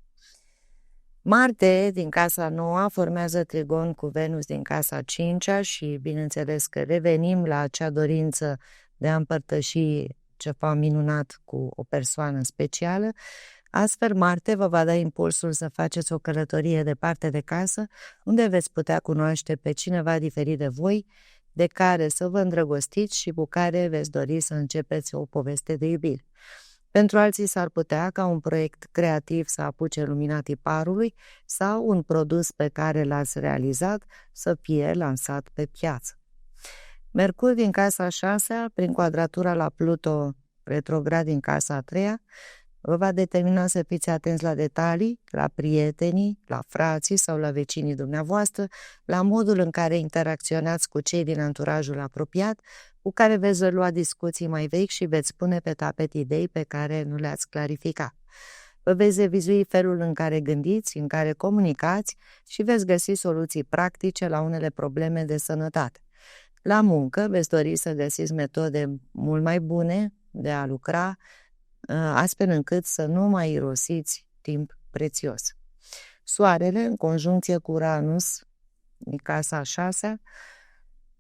Marte din casa 9 formează trigon cu Venus din casa 5-a și bineînțeles că revenim la acea dorință de a împărtăși ceva minunat cu o persoană specială. Astfel, Marte vă va da impulsul să faceți o călătorie departe de casă, unde veți putea cunoaște pe cineva diferit de voi, de care să vă îndrăgostiți și cu care veți dori să începeți o poveste de iubire. Pentru alții s-ar putea ca un proiect creativ să apuce lumina tiparului sau un produs pe care l-ați realizat să fie lansat pe piață. Mercur din casa 6-a, prin quadratura la Pluto retrograd din casa 3-a, vă va determina să fiți atenți la detalii, la prietenii, la frații sau la vecinii dumneavoastră, la modul în care interacționați cu cei din anturajul apropiat, cu care veți lua discuții mai vechi și veți pune pe tapet idei pe care nu le-ați clarificat. Vă veți revizui felul în care gândiți, în care comunicați și veți găsi soluții practice la unele probleme de sănătate. La muncă veți dori să găsiți metode mult mai bune de a lucra, astfel încât să nu mai irosiți timp prețios. Soarele, în conjuncție cu Uranus, din casa 6-a,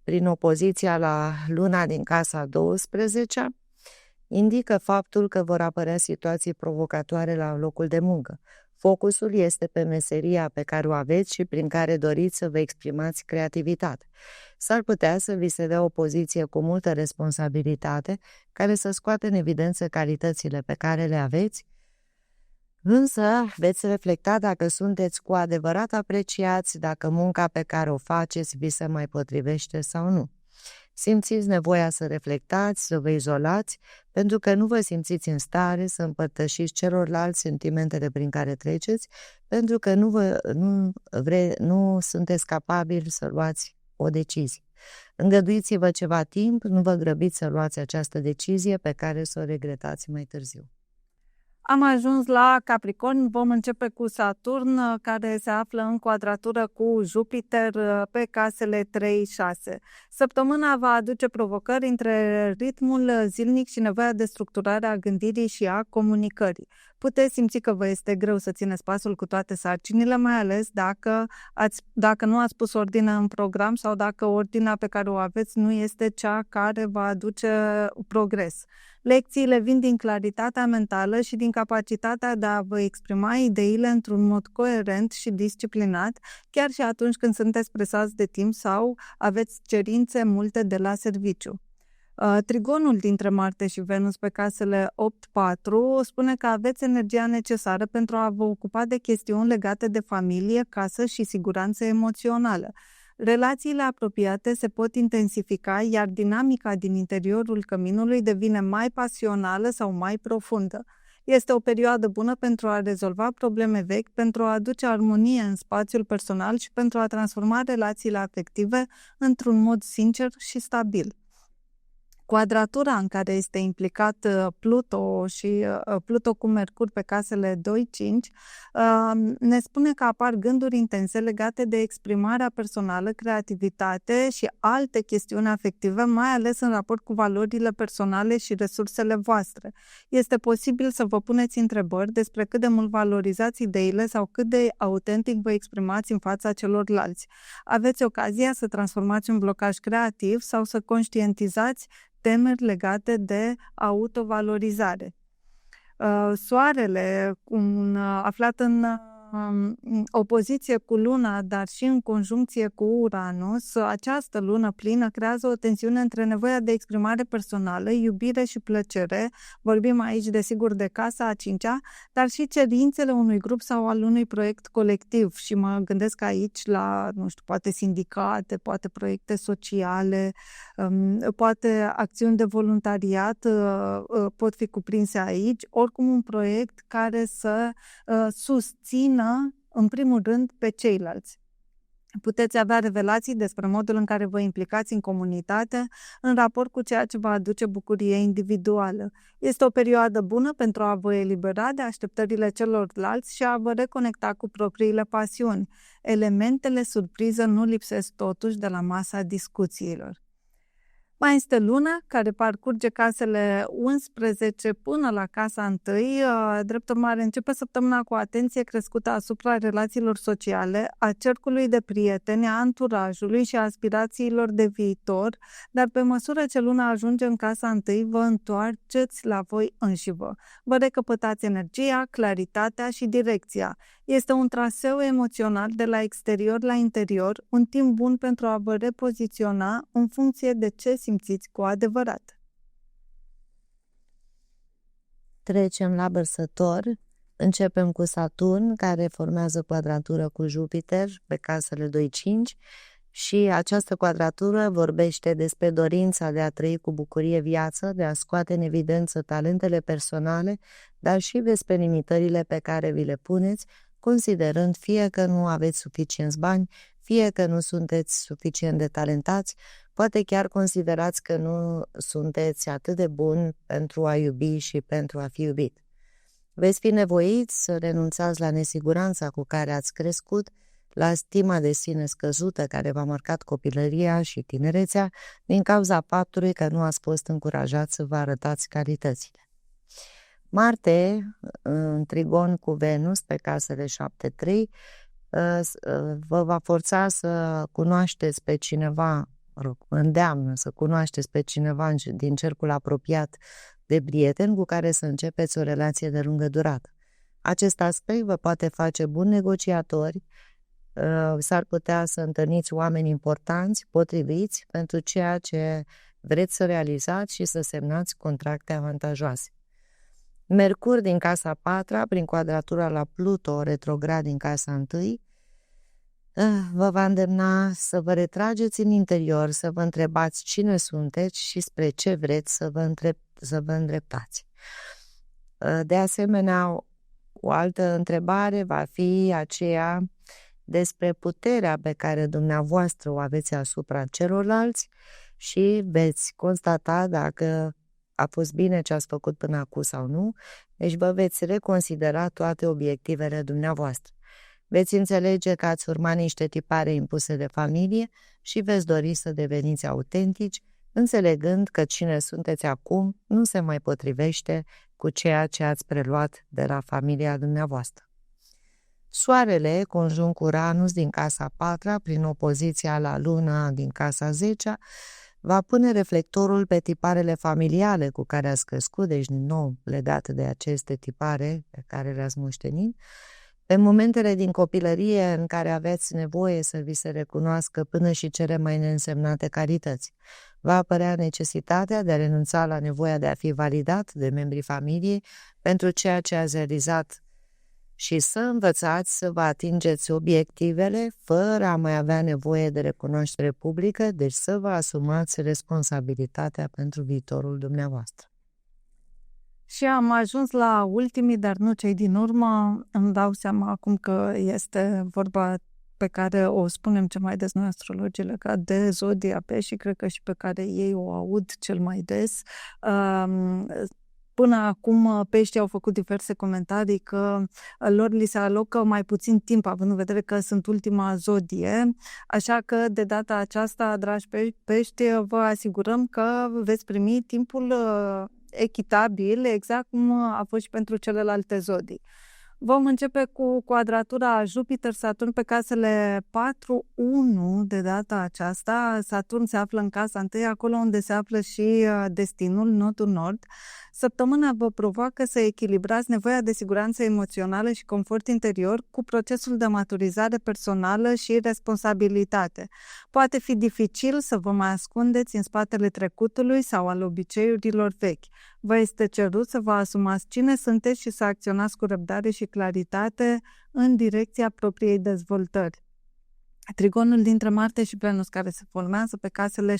prin opoziția la Luna din casa 12-a, indică faptul că vor apărea situații provocatoare la locul de muncă. Focusul este pe meseria pe care o aveți și prin care doriți să vă exprimați creativitate. S-ar putea să vi se dea o poziție cu multă responsabilitate, care să scoată în evidență calitățile pe care le aveți, însă veți reflecta dacă sunteți cu adevărat apreciați, dacă munca pe care o faceți vi se mai potrivește sau nu. Simțiți nevoia să reflectați, să vă izolați, pentru că nu vă simțiți în stare să împărtășiți celorlalți sentimentele prin care treceți, pentru că nu sunteți capabili să luați o decizie. Îngăduiți-vă ceva timp, nu vă grăbiți să luați această decizie pe care să o regretați mai târziu. Am ajuns la Capricorn, vom începe cu Saturn, care se află în quadratură cu Jupiter pe casele 3-6. Săptămâna va aduce provocări între ritmul zilnic și nevoia de structurare a gândirii și a comunicării. Puteți simți că vă este greu să țineți pasul cu toate sarcinile, mai ales dacă nu ați pus ordine în program sau dacă ordinea pe care o aveți nu este cea care va aduce progres. Lecțiile vin din claritatea mentală și din capacitatea de a vă exprima ideile într-un mod coerent și disciplinat, chiar și atunci când sunteți presați de timp sau aveți cerințe multe de la serviciu. Trigonul dintre Marte și Venus pe casele 8-4 spune că aveți energia necesară pentru a vă ocupa de chestiuni legate de familie, casă și siguranță emoțională. Relațiile apropiate se pot intensifica, iar dinamica din interiorul căminului devine mai pasională sau mai profundă. Este o perioadă bună pentru a rezolva probleme vechi, pentru a aduce armonie în spațiul personal și pentru a transforma relațiile afective într-un mod sincer și stabil. Quadratura în care este implicat Pluto și Pluto cu Mercur pe casele 2-5 ne spune că apar gânduri intense legate de exprimarea personală, creativitate și alte chestiuni afective, mai ales în raport cu valorile personale și resursele voastre. Este posibil să vă puneți întrebări despre cât de mult valorizați ideile sau cât de autentic vă exprimați în fața celorlalți. Aveți ocazia să transformați un blocaj creativ sau să conștientizați temeri legate de autovalorizare. Soarele, aflat în opoziție cu Luna, dar și în conjuncție cu Uranus, această lună plină creează o tensiune între nevoia de exprimare personală, iubire și plăcere, vorbim aici desigur de casa a 5-a, dar și cerințele unui grup sau al unui proiect colectiv și mă gândesc aici la, nu știu, poate sindicate, poate proiecte sociale, poate acțiuni de voluntariat pot fi cuprinse aici, oricum un proiect care să susțină în primul rând pe ceilalți. Puteți avea revelații despre modul în care vă implicați în comunitate în raport cu ceea ce vă aduce bucurie individuală. Este o perioadă bună pentru a vă elibera de așteptările celorlalți și a vă reconecta cu propriile pasiuni. Elementele surpriză nu lipsesc totuși de la masa discuțiilor. Mai este Luna, care parcurge casele 11 până la casa 1. Drept urmare, începe săptămâna cu atenție crescută asupra relațiilor sociale, a cercului de prieteni, a anturajului și a aspirațiilor de viitor, dar pe măsură ce Luna ajunge în casa 1, vă întoarceți la voi înșivă. Vă recăpătați energia, claritatea și direcția. Este un traseu emoțional de la exterior la interior, un timp bun pentru a vă repoziționa în funcție de ce simțiți cu adevărat. Trecem la Vărsător. Începem cu Saturn, care formează quadratură cu Jupiter pe casele 2-5 și această quadratură vorbește despre dorința de a trăi cu bucurie viața, de a scoate în evidență talentele personale, dar și despre limitările pe care vi le puneți, considerând fie că nu aveți suficienți bani, fie că nu sunteți suficient de talentați, poate chiar considerați că nu sunteți atât de buni pentru a iubi și pentru a fi iubit. Veți fi nevoiți să renunțați la nesiguranța cu care ați crescut, la stima de sine scăzută care v-a marcat copilăria și tinerețea, din cauza faptului că nu ați fost încurajați să vă arătați calitățile. Marte, în trigon cu Venus pe casele 7-3, vă va forța să cunoașteți pe cineva, îndeamnă să cunoașteți pe cineva din cercul apropiat de prieteni cu care să începeți o relație de lungă durată. Acest aspect vă poate face buni negociatori, s-ar putea să întâlniți oameni importanți, potriviți pentru ceea ce vreți să realizați și să semnați contracte avantajoase. Mercur din casa 4-a, prin quadratura la Pluto retrograd din casa 1, vă va îndemna să vă retrageți în interior, să vă întrebați cine sunteți și spre ce vreți să vă îndreptați. De asemenea, o altă întrebare va fi aceea despre puterea pe care dumneavoastră o aveți asupra celorlalți și veți constata dacă a fost bine ce ați făcut până acum sau nu, deci vă veți reconsidera toate obiectivele dumneavoastră. Veți înțelege că ați urmat niște tipare impuse de familie și veți dori să deveniți autentici, înțelegând că cine sunteți acum nu se mai potrivește cu ceea ce ați preluat de la familia dumneavoastră. Soarele, conjunct cu Uranus din casa 4-a, prin opoziția la Luna din casa 10-a, va pune reflectorul pe tiparele familiale cu care ați crescut, deci din nou legate de aceste tipare pe care le-ați moștenit, pe momentele din copilărie în care aveți nevoie să vi se recunoască până și cele mai neînsemnate calități. Va apărea necesitatea de a renunța la nevoia de a fi validat de membrii familiei pentru ceea ce ați realizat și să învățați să vă atingeți obiectivele fără a mai avea nevoie de recunoaștere publică, deci să vă asumați responsabilitatea pentru viitorul dumneavoastră. Și am ajuns la ultimii, dar nu cei din urmă. Îmi dau seama acum că este vorba pe care o spunem cel mai des noi astrologii legat de zodia Pești și cred că și pe care ei o aud cel mai des. Până acum Peștii au făcut diverse comentarii că lor li se alocă mai puțin timp, având în vedere că sunt ultima zodie, așa că de data aceasta, dragi Pești, vă asigurăm că veți primi timpul echitabil, exact cum a fost și pentru celelalte zodii. Vom începe cu quadratura Jupiter-Saturn pe casele 4-1 de data aceasta. Saturn se află în casa 1, acolo unde se află și destinul, nodul nord. Săptămâna vă provoacă să echilibrați nevoia de siguranță emoțională și confort interior cu procesul de maturizare personală și responsabilitate. Poate fi dificil să vă mai ascundeți în spatele trecutului sau al obiceiurilor vechi. Vă este cerut să vă asumați cine sunteți și să acționați cu răbdare și claritate în direcția propriei dezvoltări. Trigonul dintre Marte și Venus, care se formează pe casele 6-2,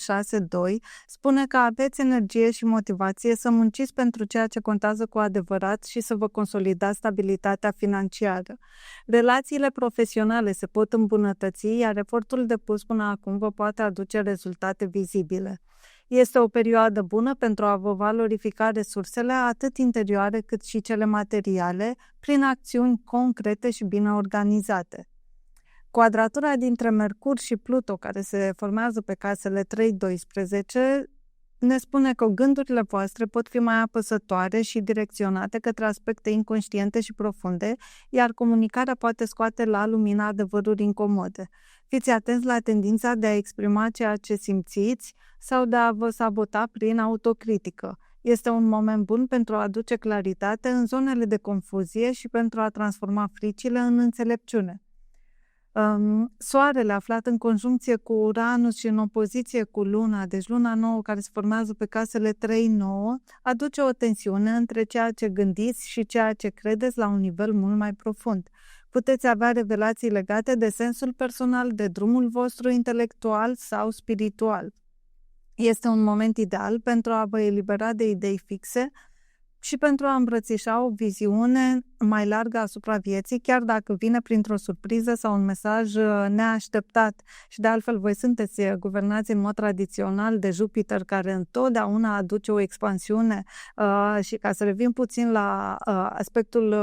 spune că aveți energie și motivație să munciți pentru ceea ce contează cu adevărat și să vă consolidați stabilitatea financiară. Relațiile profesionale se pot îmbunătăți, iar efortul depus până acum vă poate aduce rezultate vizibile. Este o perioadă bună pentru a vă valorifica resursele, atât interioare cât și cele materiale, prin acțiuni concrete și bine organizate. Quadratura dintre Mercur și Pluto, care se formează pe casele 3-12, ne spune că gândurile voastre pot fi mai apăsătoare și direcționate către aspecte inconștiente și profunde, iar comunicarea poate scoate la lumină adevăruri incomode. Fiți atenți la tendința de a exprima ceea ce simțiți sau de a vă sabota prin autocritică. Este un moment bun pentru a aduce claritate în zonele de confuzie și pentru a transforma fricile în înțelepciune. Soarele aflat în conjuncție cu Uranus și în opoziție cu Luna, deci Luna nouă care se formează pe casele 3-9, aduce o tensiune între ceea ce gândiți și ceea ce credeți la un nivel mult mai profund. Puteți avea revelații legate de sensul personal, de drumul vostru intelectual sau spiritual. Este un moment ideal pentru a vă elibera de idei fixe și pentru a îmbrățișa o viziune mai largă asupra vieții, chiar dacă vine printr-o surpriză sau un mesaj neașteptat. Și de altfel voi sunteți guvernați în mod tradițional de Jupiter, care întotdeauna aduce o expansiune și ca să revin puțin la aspectul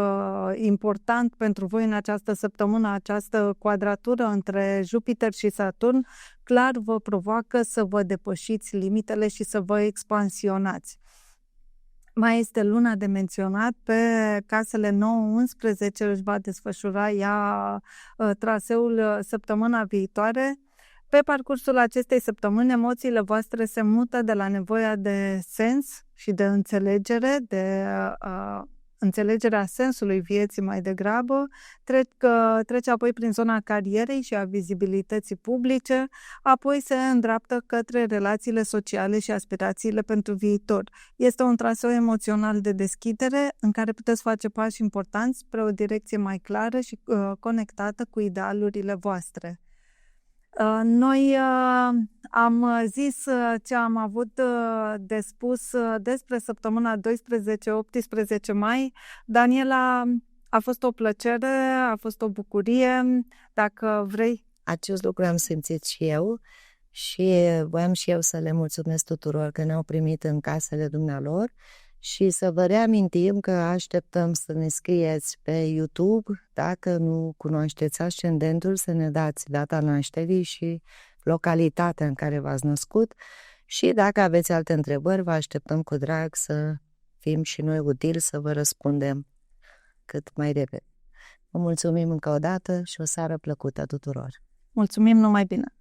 important pentru voi în această săptămână, această quadratură între Jupiter și Saturn, clar vă provoacă să vă depășiți limitele și să vă expansionați. Mai este luna de menționat, pe casele 9-11 își va desfășura ea traseul săptămâna viitoare. Pe parcursul acestei săptămâni, emoțiile voastre se mută de la nevoia de sens și de înțelegere, de înțelegerea sensului vieții mai degrabă, trece apoi prin zona carierei și a vizibilității publice, apoi se îndreaptă către relațiile sociale și aspirațiile pentru viitor. Este un traseu emoțional de deschidere în care puteți face pași importanți spre o direcție mai clară și conectată cu idealurile voastre. Noi am zis ce am avut de spus despre săptămâna 12-18 mai. Daniela, a fost o plăcere, a fost o bucurie, dacă vrei. Acest lucru am simțit și eu și voiam și eu să le mulțumesc tuturor că ne-au primit în casele dumnealor și să vă reamintim că așteptăm să ne scrieți pe YouTube, dacă nu cunoașteți ascendentul, să ne dați data nașterii și localitatea în care v-ați născut și dacă aveți alte întrebări, vă așteptăm cu drag să fim și noi utili să vă răspundem cât mai repede. Vă mulțumim încă o dată și o seară plăcută tuturor! Mulțumim, numai bine!